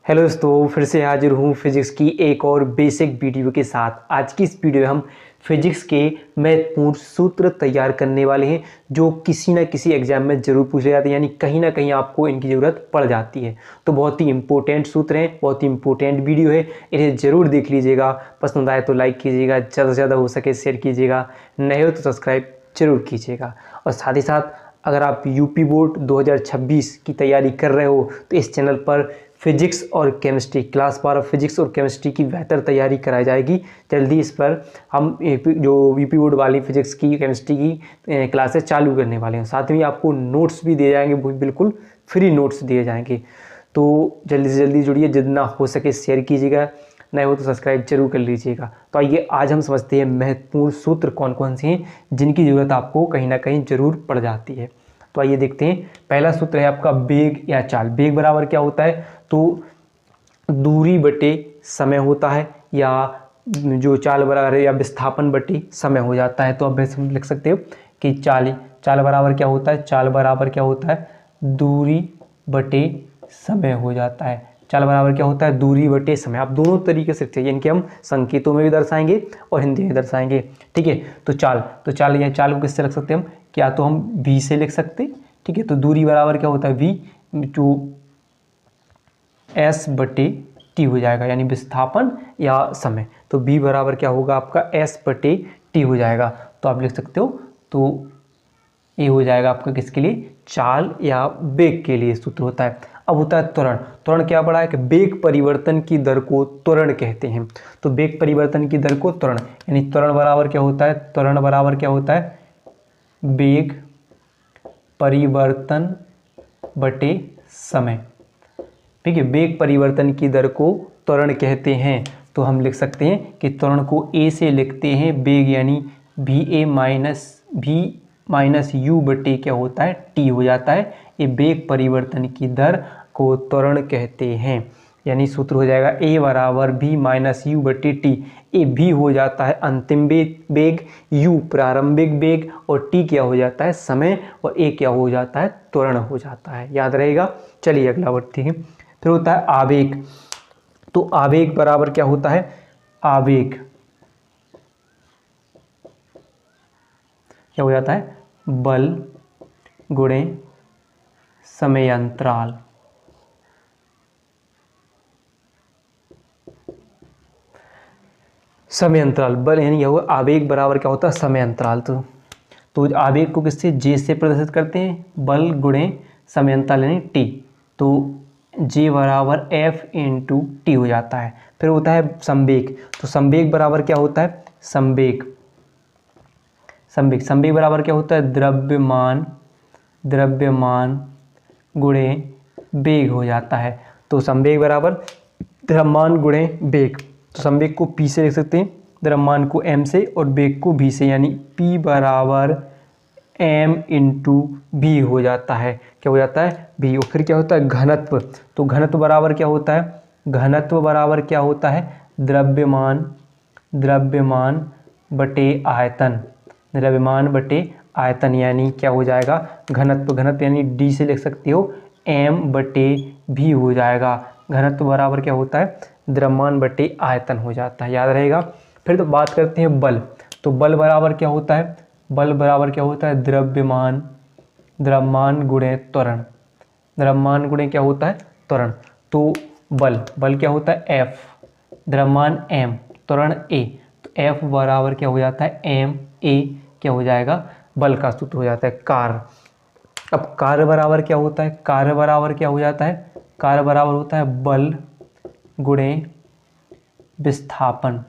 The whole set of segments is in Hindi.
हेलो दोस्तों, फिर से हाजिर हूँ फिजिक्स की एक और बेसिक वीडियो के साथ। आज की इस वीडियो में हम फिजिक्स के महत्वपूर्ण सूत्र तैयार करने वाले हैं जो किसी ना किसी एग्जाम में जरूर पूछे जाते हैं, यानी कहीं ना कहीं आपको इनकी ज़रूरत पड़ जाती है। तो बहुत ही इंपॉर्टेंट सूत्र हैं, बहुत ही इंपॉर्टेंट वीडियो है, इन्हें ज़रूर देख लीजिएगा। पसंद आए तो लाइक कीजिएगा, ज़्यादा से ज़्यादा हो सके शेयर कीजिएगा, नहीं हो तो सब्सक्राइब जरूर कीजिएगा। और साथ ही साथ अगर आप यूपी बोर्ड 2026 की तैयारी कर रहे हो तो इस चैनल पर फिजिक्स और केमिस्ट्री क्लास 12 फिजिक्स और केमिस्ट्री की बेहतर तैयारी कराई जाएगी। जल्दी इस पर हम जो यूपी बोर्ड वाली फिजिक्स की केमिस्ट्री की क्लासेस चालू करने वाले हैं। साथ में आपको नोट्स भी दिए जाएंगे, बिल्कुल फ्री नोट्स दिए जाएंगे। तो जल्दी से जल्दी जुड़िए, जितना हो सके शेयर कीजिएगा, नहीं हो तो सब्सक्राइब जरूर कर लीजिएगा। तो आइए आज हम समझते हैं महत्वपूर्ण सूत्र कौन कौन से हैं जिनकी ज़रूरत आपको कहीं ना कहीं ज़रूर पड़ जाती है। तो आइए देखते हैं। पहला सूत्र है आपका बेग या चाल। बेग बराबर क्या होता है? तो दूरी बटे समय होता है, या जो चाल बराबर है या विस्थापन बटे समय हो जाता है। तो अब हम लिख सकते हो कि चाल बराबर क्या होता है? चाल बराबर क्या होता है? दूरी बटे समय हो जाता है। चाल बराबर क्या होता है? दूरी बटे समय। आप दोनों तरीके से लिखते हैं, इनके हम संकेतों में भी दर्शाएंगे और हिंदी में दर्शाएंगे। ठीक है, तो चाल या चाल को किससे लिख सकते हैं हम? क्या तो हम v से लिख सकते हैं। ठीक है, तो दूरी बराबर क्या होता है? v जो s बटे t हो जाएगा, यानी विस्थापन या समय। तो v बराबर क्या होगा आपका? s बटे t हो जाएगा। तो आप लिख सकते हो। तो ये हो जाएगा आपका किसके लिए? चाल या वेग के लिए सूत्र होता है। अब होता है त्वरण। त्वरण क्या पढ़ा है कि वेग परिवर्तन की दर को त्वरण कहते हैं। तो वेग परिवर्तन की दर को त्वरण, यानी त्वरण बराबर क्या होता है? त्वरण बराबर क्या होता है? वेग परिवर्तन बटे समय। ठीक है, वेग परिवर्तन की दर को त्वरण कहते हैं। तो हम लिख सकते हैं कि त्वरण को a से लिखते हैं वेग, यानी v माइनस यू बटे क्या होता है? t हो जाता है। ये वेग परिवर्तन की दर को त्वरण कहते हैं। यानी सूत्र हो जाएगा a बराबर v माइनस यू बटे टी। ए v हो जाता है अंतिम वेग, u प्रारंभिक वेग, और t क्या हो जाता है? समय, और a क्या हो जाता है? त्वरण हो जाता है। याद रहेगा। चलिए अगला बढ़ते हैं। फिर होता है आवेग। तो आवेग बराबर क्या होता है? आवेग क्या हो जाता है? बल गुणे समय अंतराल। समय अंतराल बल, यानी यह आवेग बराबर क्या होता है? समय अंतराल। तो आवेग को किससे? जे से प्रदर्शित करते हैं, बल गुणे समय अंतराल यानी टी। तो जे बराबर एफ इंटू टी हो जाता है। फिर होता है संवेग। तो संवेग बराबर क्या होता है? संवेग बराबर क्या होता है? द्रव्यमान गुणे वेग हो जाता है। तो संवेग बराबर द्रव्यमान गुणे वेग। तो संवेग को p से लिख सकते हैं, द्रव्यमान को m से, और वेग को v से, यानी p बराबर m इंटू v हो जाता है। क्या हो जाता है? v। और फिर क्या होता है? घनत्व। तो घनत्व बराबर क्या होता है? घनत्व बराबर क्या होता है? द्रव्यमान बटे आयतन। द्रव्यमान बटे आयतन, यानी क्या हो जाएगा? घनत्व यानी d से लिख सकते हो, m बटे v हो जाएगा। घनत्व बराबर क्या होता है? द्रव्यमान बटे आयतन हो जाता है। याद रहेगा। फिर तो बात करते हैं बल। तो बल बराबर क्या होता है? बल बराबर क्या होता है? द्रव्यमान गुणे त्वरण। द्रव्यमान गुणे क्या होता है? त्वरण। तो बल क्या होता है? F, द्रव्यमान m, त्वरण a। तो F बराबर क्या हो जाता है? m a क्या हो जाएगा? बल का सूत्र हो जाता है कार्य। अब कार्य बराबर क्या होता है? कार्य बराबर क्या हो जाता है? कार्य बराबर होता है बल गुणे विस्थापन।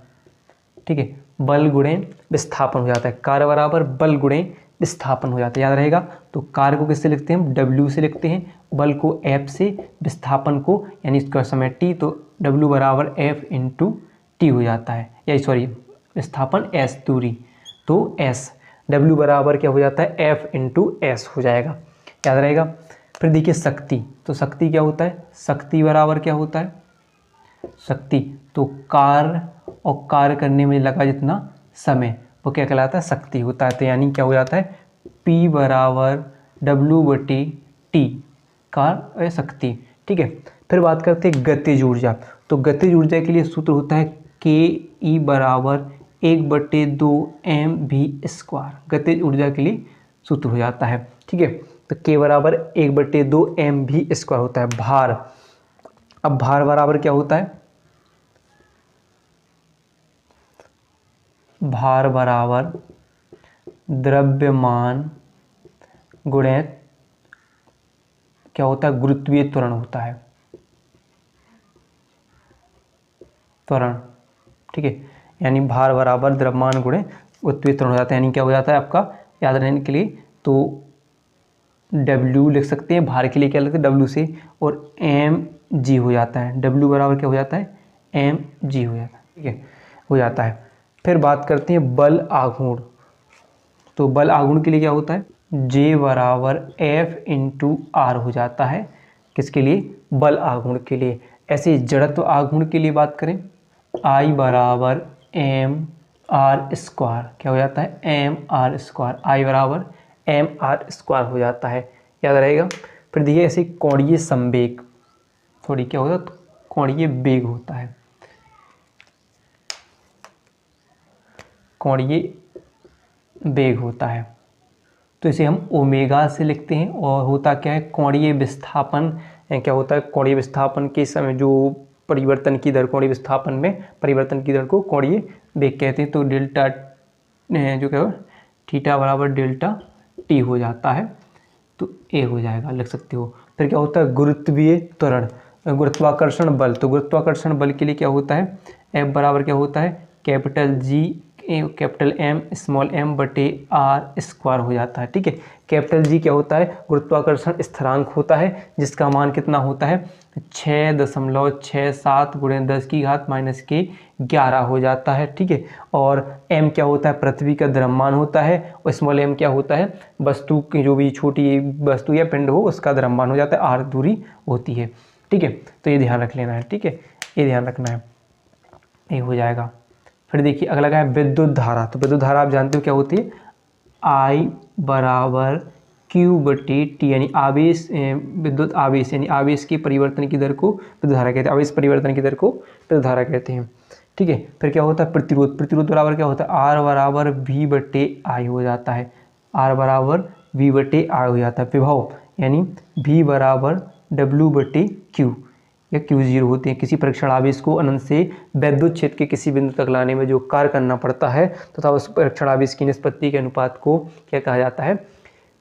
ठीक है, बल गुणे विस्थापन हो जाता है। कार्य बराबर बल गुणे विस्थापन हो जाता है। याद रहेगा। तो कार्य को किससे लिखते हैं? W से लिखते हैं, बल को F से, विस्थापन को यानी इसका समय t, तो W बराबर F इंटू टी हो जाता है, या सॉरी विस्थापन S दूरी, तो S। W बराबर क्या हो जाता है? F इंटू S हो जाएगा। याद रहेगा। फिर देखिए शक्ति। तो शक्ति क्या होता है? शक्ति बराबर क्या होता है? शक्ति तो कार्य, और कार्य करने में लगा जितना समय वो क्या कहलाता है? शक्ति होता है। तो यानी क्या हो जाता है? P बराबर W बटे टी, कार्य शक्ति। ठीक है, फिर बात करते हैं गतिज ऊर्जा। तो गतिज ऊर्जा के लिए सूत्र होता है के ई बराबर 1/2 mv²। गतिज ऊर्जा के लिए सूत्र हो जाता है, ठीक है। तो के बराबर 1/2 mv² होता है। भार, अब भार बराबर क्या होता है, भार बराबर द्रव्यमान गुणित क्या होता है, गुरुत्वीय त्वरण होता है, त्वरण, ठीक है। यानी भार बराबर द्रव्यमान गुणित गुरुत्वीय त्वरण हो जाता है। यानी क्या हो जाता है आपका, याद रहने के लिए तो W लिख सकते हैं, भार के लिए क्या लिखते हैं W से, और mg हो जाता है। W बराबर क्या हो जाता है, mg हो जाता है, ठीक है, हो जाता है। फिर बात करते हैं बल आघूर्ण। तो बल आघूर्ण के लिए क्या होता है, J बराबर F × R हो जाता है। किसके लिए, बल आघूर्ण के लिए। ऐसे जड़त्व आघूर्ण के लिए बात करें, I बराबर mr², क्या हो जाता है, mr², I बराबर mr² हो जाता है, याद रहेगा। फिर देखिए ऐसे कोणीय संवेग, थोड़ी क्या होता है, कोणीय वेग होता है, कोणीय वेग होता है। तो इसे हम ओमेगा से लिखते हैं। और होता क्या है, कोणीय विस्थापन, क्या होता है, कोणीय विस्थापन के समय जो परिवर्तन की दर, कोणीय विस्थापन में परिवर्तन की दर को कोणीय वेग कहते हैं। तो डेल्टा जो क्या हो, थीटा बराबर डेल्टा टी हो जाता है, तो ए हो जाएगा, लिख सकते हो। फिर क्या होता है, गुरुत्वीय त्वरण, गुरुत्वाकर्षण बल। तो गुरुत्वाकर्षण बल के लिए क्या होता है, एफ बराबर क्या होता है, capital G capital M small m बटे r² हो जाता है, ठीक है। कैपिटल जी क्या होता है, गुरुत्वाकर्षण स्थिरांक होता है, जिसका मान कितना होता है, 6.67 × 10⁻⁻11 हो जाता है, ठीक है। और m क्या होता है, पृथ्वी का द्रव्यमान होता है, और स्मॉल m क्या होता है, वस्तु की जो भी छोटी वस्तु या पिंड हो उसका द्रव्यमान हो जाता है, r दूरी होती है, ठीक है। तो ये ध्यान रख लेना है, ठीक है, ये ध्यान रखना है, ये हो जाएगा। फिर देखिए अगला क्या है, विद्युत धारा। तो विद्युत धारा आप जानते हो क्या होती है, I बराबर Q/T, यानी आवेश, विद्युत आवेश यानी आवेश के परिवर्तन की दर को विद्युत धारा कहते हैं, आवेश परिवर्तन की दर को विद्युत धारा कहते हैं, ठीक है। फिर क्या होता है, प्रतिरोध। प्रतिरोध बराबर क्या होता है, R बराबर V/I हो जाता है, R बराबर V/I हो जाता है। विभव यानी V बराबर W/Q या Q0 होते हैं। किसी परीक्षण आवेश को अनंत से वैद्युत क्षेत्र के किसी बिंदु तक लाने में जो कार्य करना पड़ता है तथा उस परीक्षण आवेश की निष्पत्ति के अनुपात को क्या कहा जाता है,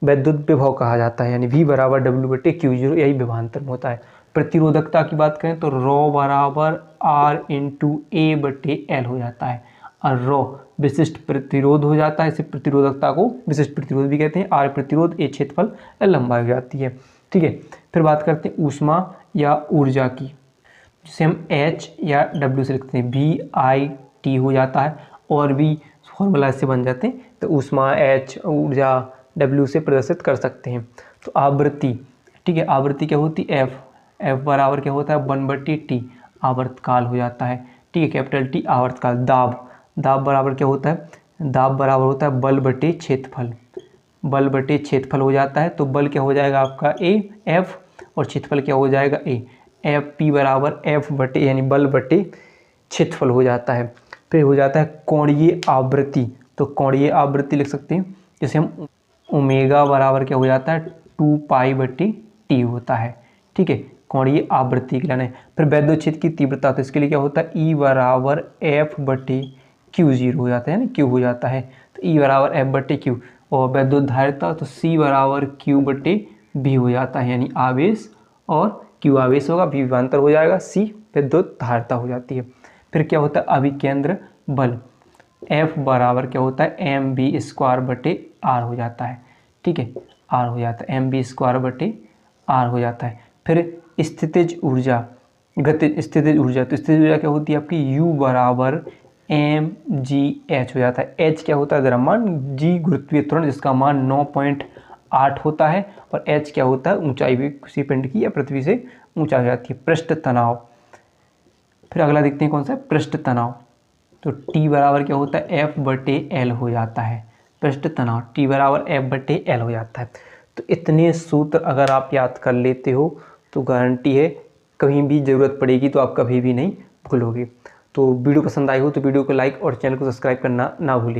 वैद्युत विभव कहा जाता है। यानी V बराबर W/Q0, यही विभवांतर होता है। प्रतिरोधकता की बात करें तो ρ बराबर R × A/L हो जाता है, और ρ विशिष्ट प्रतिरोध हो जाता है। इसे प्रतिरोधकता को विशिष्ट प्रतिरोध भी कहते हैं। R प्रतिरोध, A क्षेत्रफल, L लंबाई हो जाती है, ठीक है। फिर बात करते हैं ऊष्मा या ऊर्जा की, जिसे हम H या W से लिखते हैं, VIT हो जाता है, और भी फॉर्मूला इससे बन जाते हैं। तो ऊष्मा H, ऊर्जा W से प्रदर्शित कर सकते हैं। तो आवृत्ति, ठीक है, आवृत्ति क्या होती है, F बराबर क्या होता है, 1/T, आवर्तकाल हो जाता है, ठीक है, कैपिटल T आवर्तकाल। दाब, दाब बराबर क्या होता है, दाब बराबर होता है बल बटे क्षेत्रफल, बल बटे क्षेत्रफल हो जाता है। तो बल क्या हो जाएगा आपका F, और क्षेत्रफल क्या हो जाएगा FP बराबर F बटे यानी बल बटे क्षेत्रफल हो जाता है। फिर हो जाता है कोणीय आवृत्ति। तो कोणीय आवृत्ति लिख सकते हैं, जैसे हम ओमेगा बराबर क्या हो जाता है, 2π/T होता है, ठीक है, कोणीय आवृत्ति के लिए। फिर वैद्युत क्षेत्र की तीव्रता, तो इसके लिए क्या होता है, E बराबर F/Q0 हो जाता है ना, Q हो जाता है, तो E बराबर F/Q। और वैद्युत धारिता तो C बराबर Q/V हो जाता है, यानी आवेश, और Q आवेश होगा, V विभवांतर हो जाएगा, C विद्युत धारिता हो जाती है। फिर क्या होता है, अभिकेंद्र बल, F बराबर क्या होता है, mv²/r हो जाता है, ठीक है, R हो जाता है, mv²/r हो जाता है। फिर स्थितिज ऊर्जा, गतिज स्थितिज ऊर्जा। तो स्थितिज ऊर्जा क्या होती है आपकी, U बराबर mgh हो जाता है। H क्या होता है, द्रव्यमान, G गुरुत्वीय त्वरण जिसका मान 9.8 होता है, और H क्या होता है, ऊंचाई भी किसी पिंड की या पृथ्वी से ऊंचा हो जाती है। पृष्ठ तनाव, फिर अगला देखते हैं कौन सा है, पृष्ठ तनाव। तो T बराबर क्या होता है, F/L हो जाता है, पृष्ठ तनाव T बराबर F/L हो जाता है। तो इतने सूत्र अगर आप याद कर लेते हो तो गारंटी है कहीं भी ज़रूरत पड़ेगी तो आप कभी भी नहीं भूलोगे। तो वीडियो पसंद आई हो तो वीडियो को लाइक और चैनल को सब्सक्राइब करना ना भूलिए।